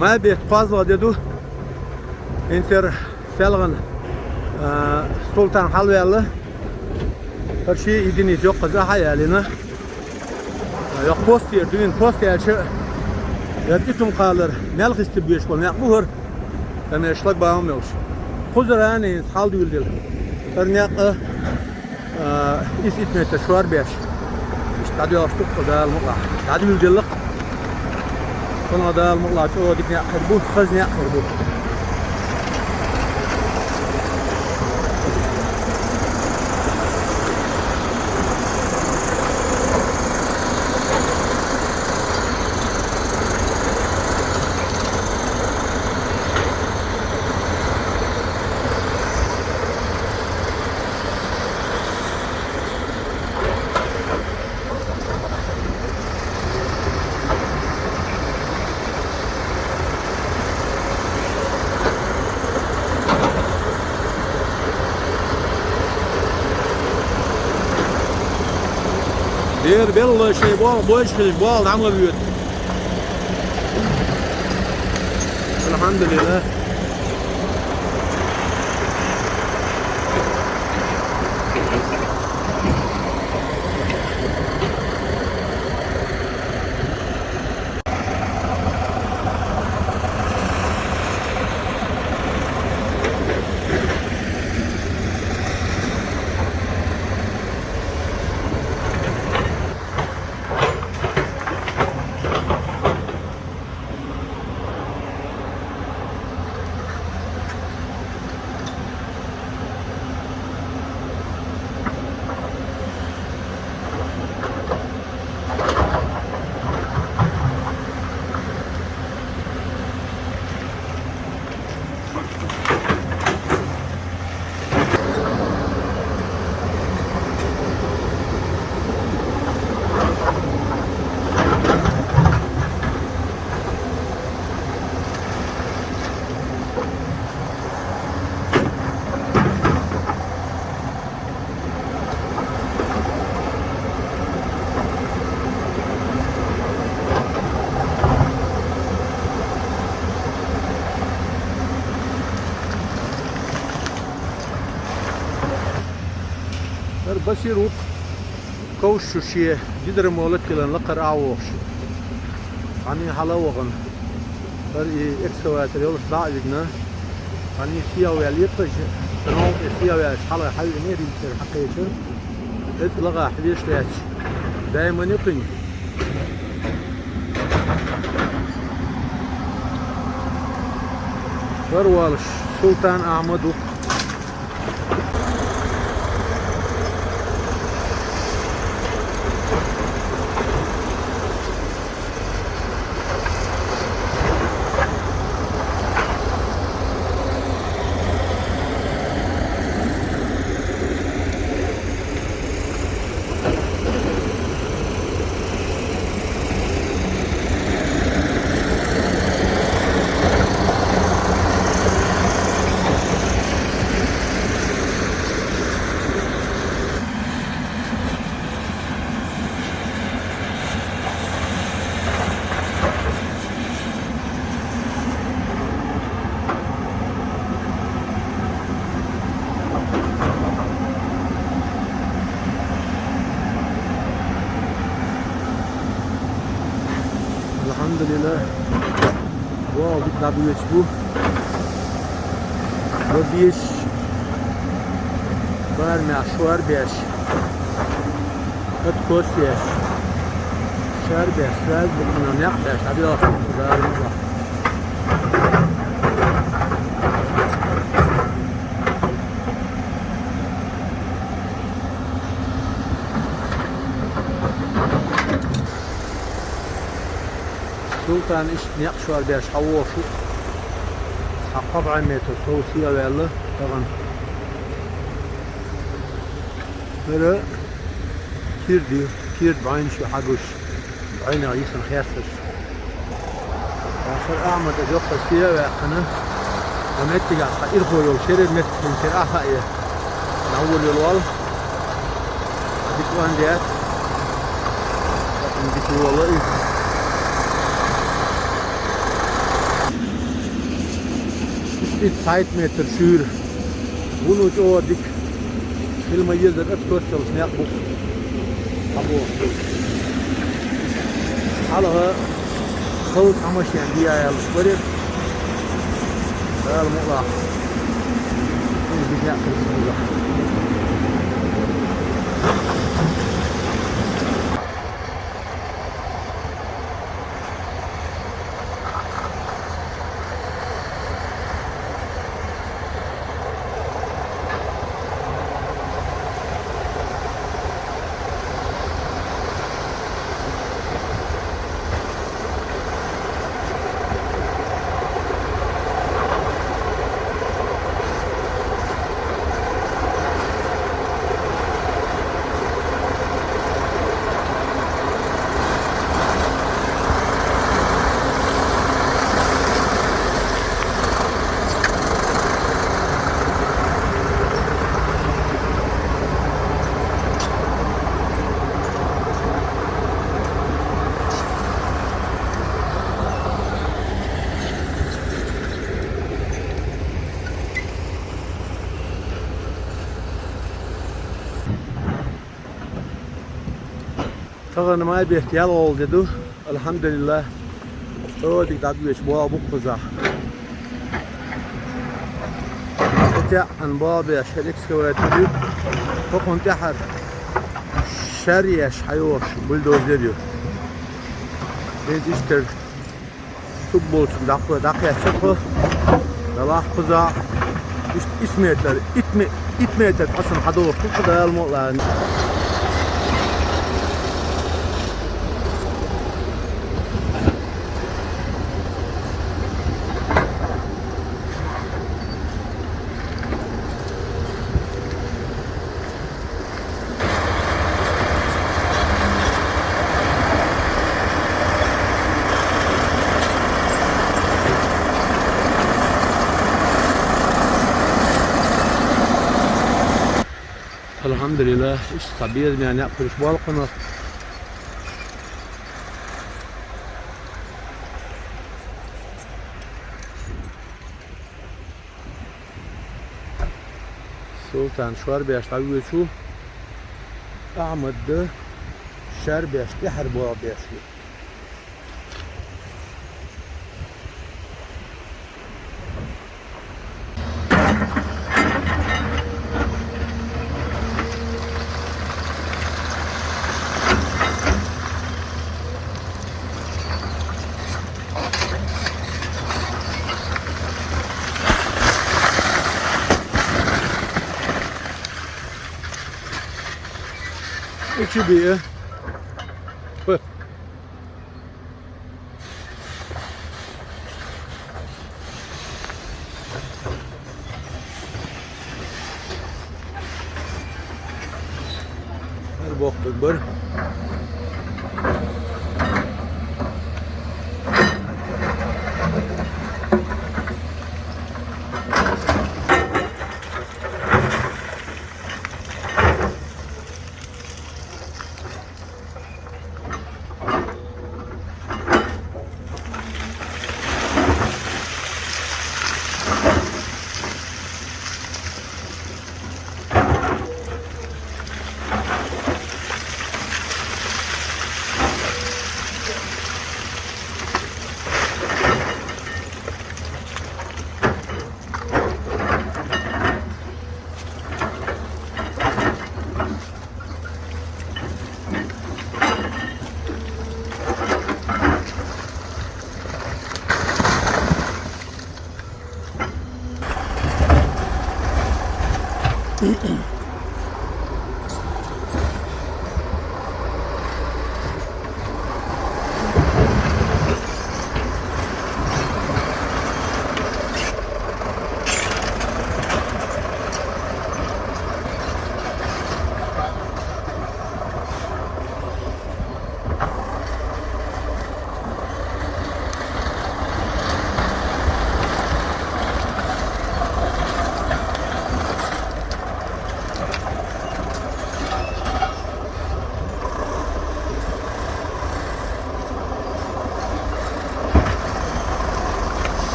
ما بيتقاضوا ديدو انفر فلغن سلطان حلوي الله هرشي يديني جو قزا حيالنا يق بوستير دين بوستير شو يديتم قالر ملخ استبيش بول مهر أنا أشلق باهم يوش خزراني حال دول دل ترنيق إيش إتمت شوار بيش مش تعدي أشتق قدال مقلع تعدي دول دلق كنا قدال مقلع شو ديك نأخربوه خزني أخربوه دير بيل شيء بوش خلي بوال عمله بيوت الحمد لله بس يروق كوش شيء جدر مولك لان لقر عوش عني حلاوغن فري اكسوات اليوم ضاعجنا عني فيها ويليطج سنو فيها ويش حلا حي نيري يصير حقيقة اتلغى حديش ليش دائما يقين فروالش سلطان احمد الحمد لله واو بيطلع بيشبوه وبيش برمي عشوار بيش اتكوس بيش شار بيش راز بكنا نيق بيش عبي اخر دار مطلع سلطان إيش نيقشوا بيش حووشو حقبع متر صوصية ويلا طبعا مرة كير بعين شو حقوش بعين عيسى خياسش آخر أعمد أجوخة فيها ويقنا ومتي قاعد خير هو يشرد متر من كر أخايا نقول الوال بيكون ديات بيكون والله bir sait metre şür. Bunu çoğadık. Filma yıldır hep tosyalız ne yapıp. Abo. Halığı kıl samaşayan diye ayarlık var ya. Al muğla. Şimdi bir yapıyoruz burada. Tağını may bir ihtiyal oldu. Elhamdülillah. Öğredik dadıyış boğa bu kıza. Ete an boğa bir şerik skavalatörü. Kokon tehar. Şeriyeş hayvoş buldozer diyor. Biz işte futbol için dakika sıkı. Dalah kıza. İşte ismetler, itmetler aslında hadi olur. Bu kadar almalar. Elhamdülillah iş tabiiz yani yapıyoruz balkonu. Sultan Şuarbeş tabi şu Ahmet Şerbeş tehar bu abeş. İki bir. Bak. Her baktık bir.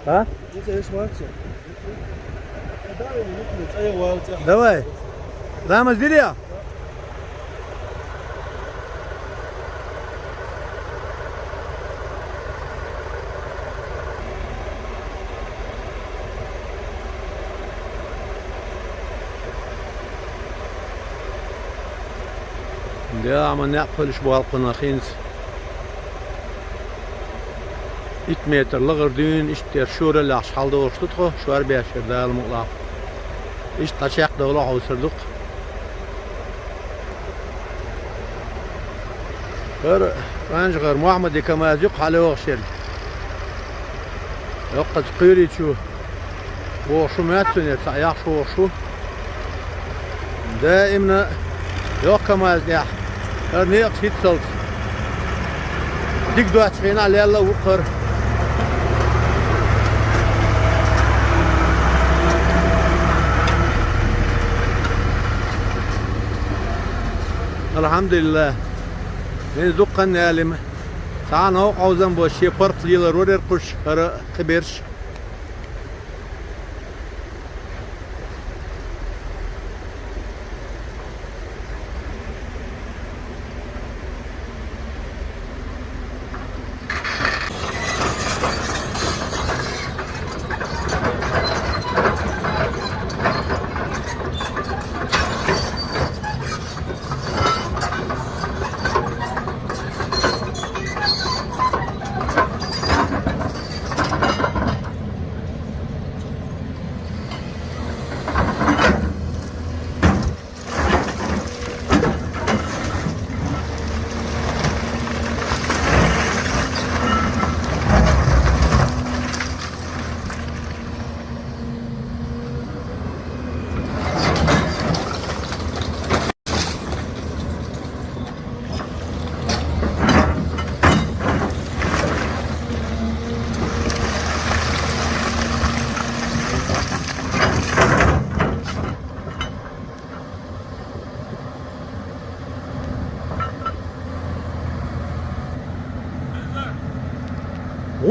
ها؟ давай رامز ديريا ده عم نقفل شبه القناخينز 100 متر لغردين اشتر شور اللي عشحال دور شتوتخو شوار بياشر ده المقلع ايش تشاق دولة عوسردوق غير رانج غير محمد كما يزيق على وغشل يقد قيري شو وشو ماتن يتعيق شو دائما يوق كما يزيق غير نيق شيت سلس ديك دوات فينا على الله وقر الحمد لله من زقن نالم تعال هو عاوزن باشي فرق ليل رورر قش خبرش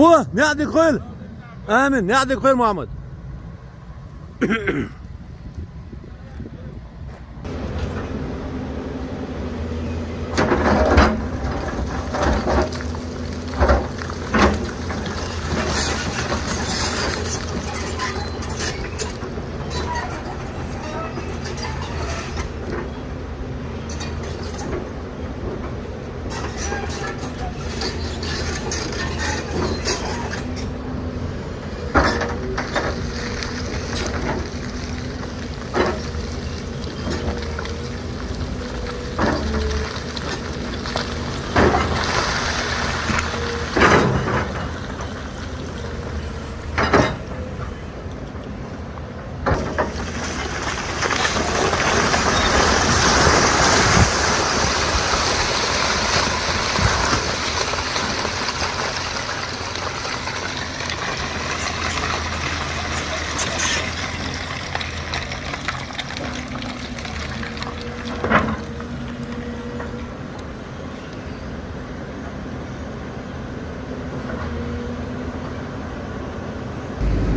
هو يعطيك خير امين يعطيك خير محمد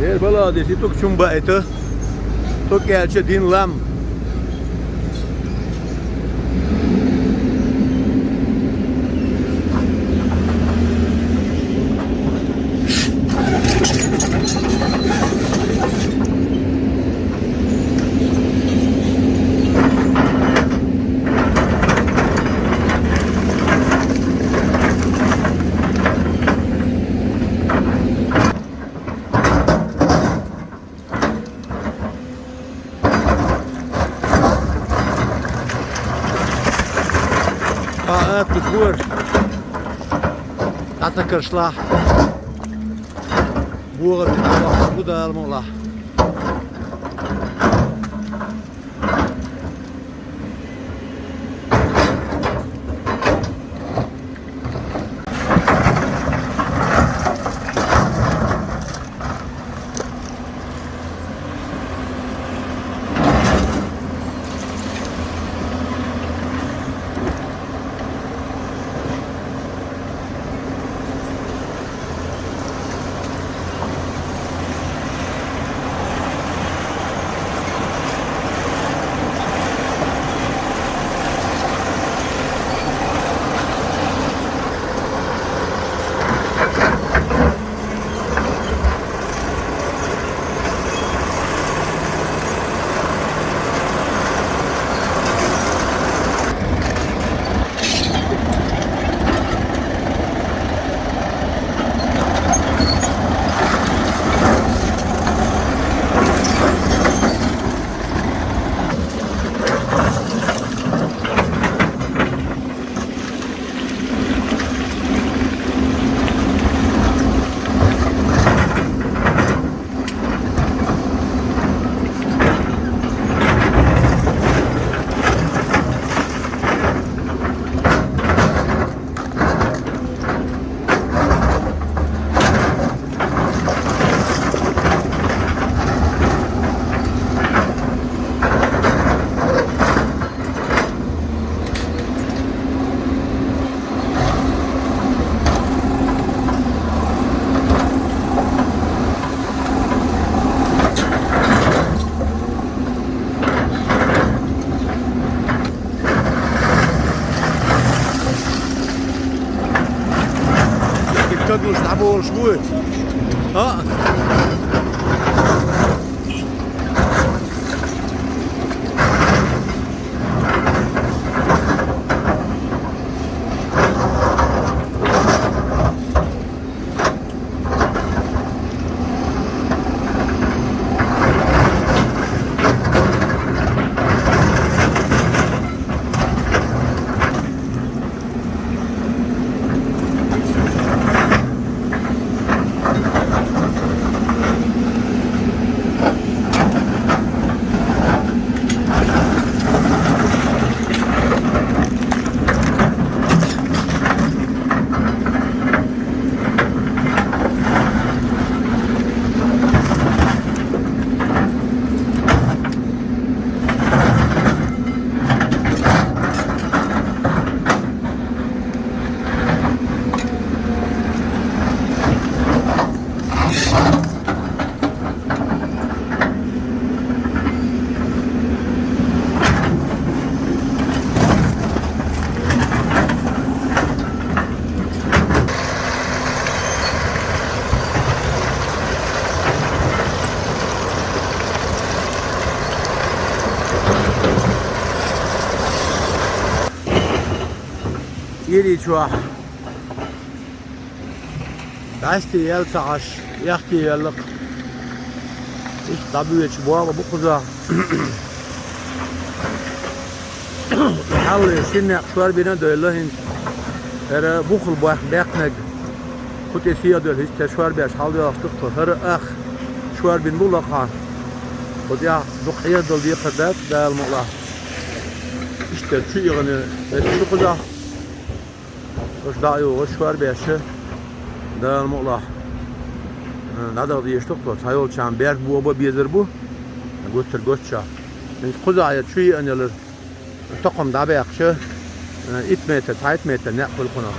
Der balade si tuk chumba eto tuk gelche din lam Voor dat ik er sla boeren goed helemaal la شغل شعبه شوي ها يلي شو دعستي يلتعش يحكي يلق إيش طبيعي شبوابه بقزا حاول شنع شوار بينا دويلهن هر بخل باخ بيقنق كنت يسيا دويل هيش شوار بيش حال يستقطر هر أخ شوار بين بولقان قد يا دقية دول دي قدات دا المقلا إيش تشي يغني شو قزا وش دايو وش شوار بيشه دا المقلا نادر دي يشتقطر هايول شان بيرك بوابا بيزر بو قوتر قوتشا قزا عيد شوي أن يلر تقوم دابا يقشة 1 متر 2 متر نقل قنا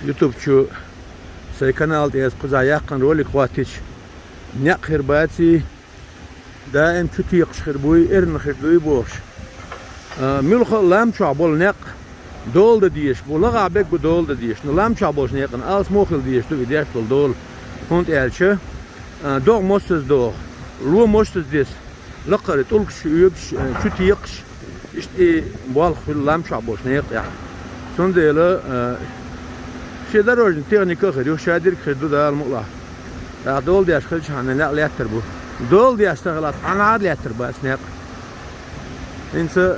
يوتيوب شو سي قناة ديس قزا يقن رولي خواتيش نقر باتي دائم تتيق شخربوي ارن خردوي بوش ملخ لام شعبول نق دول دا ديش بولغا بك دول دا ديش نلام شعبوش نقن als موخل ديش تو ديش دول هونت الشة دوغ موستز دوغ لو موستز ديس لقر تولك شيوبش تتيقش اشتي بالخ في لام شعبوش نق يعني سنديلا şeyler orada teknik akıyor, şeyler kırdı da almıyorlar. Ya dol diye şkil çanı ne lettir bu. Dol diye şkil ana lettir bu esnek. İnse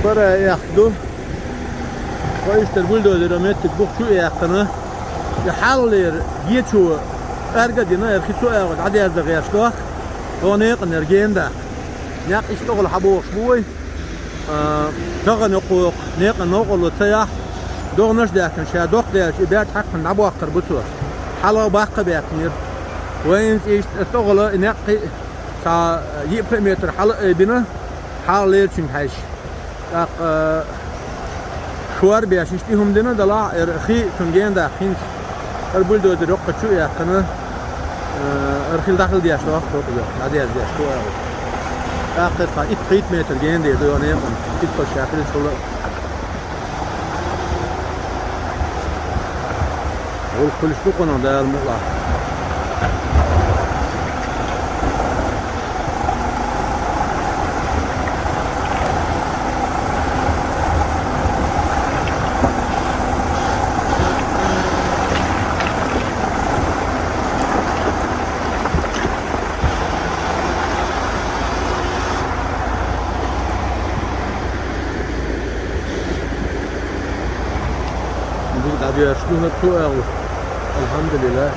Bara yaktı. O işte buldozer mettik bu şu yaktını. يحاول يجو أرجع دينا يرخصوا أرجع عادي أرجع يشتوك هو نيق نرجين ده نيق يشتغل حبوش بوي تغن يقوق نيق نقول وتسيح دغنش ده كان شيء دق ده يبيع حق نعبو أكتر بتوه حلا باقي بيكنير وين يشتغل نيق تا يبقى متر حلا بينا حال ليرشين حيش شوار بيش يشتيهم دينا دلا رخي تنجين ده خين البلدوزر يقطع شو يا قناة رخيل داخل دياش لو أخذ يوم عادي دياش شو آخر فا إت متر جين دي دو أنا يوم إت فشاكل شغل أقول كل شو قناة ده المطلع يشلوها توقع الحمد لله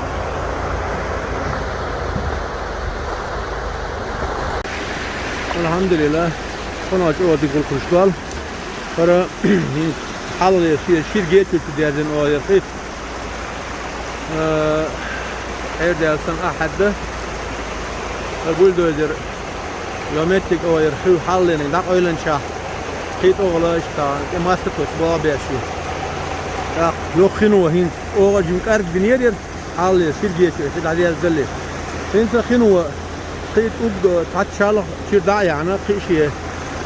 الحمد لله كنا أجوا تقول كريستال ترى حاول يصير شير جيت تديرن أو يخيف هذا أصلا أحد البولدوزر يوميتك أو يرخيو حالين دق أيلن شاه خيط أغلاش تا ما استطعت بابيشي يوخنوا هين أوغا جمك أرد بنيرير حالي سيرجيت في العديد الزلي هين سخنوا خيط أوغ تاتشالو شير داعي عنا قيشي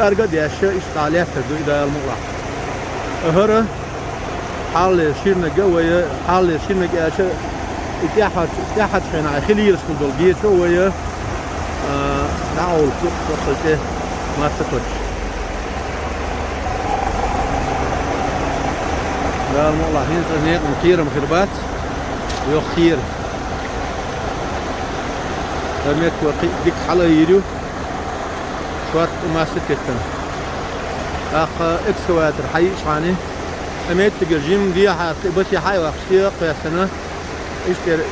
أرقد ياشا إشتاليات تردو إذا المغلق أهرا حالي شيرنا قوية حالي شيرنا ياشا اتياحات شينا خلي يرسكو دول جيتو ويا دعوا الفوق وقلته ما استطعت لا المغلق هين تنيق مكير مخربات ويخير رميت ديك حلا يريو شوات ما ستكتن اخ اكسواتر حي شاني اميت تجرجيم دي بس حي وقتي قياسنا اشتر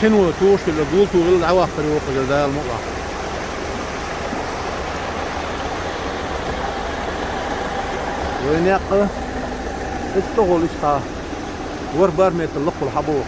خنوه توش اللي قلتو غل عواقر وقل ده المغلق وينيق استغل اشتا وربار ميت اللق والحبوق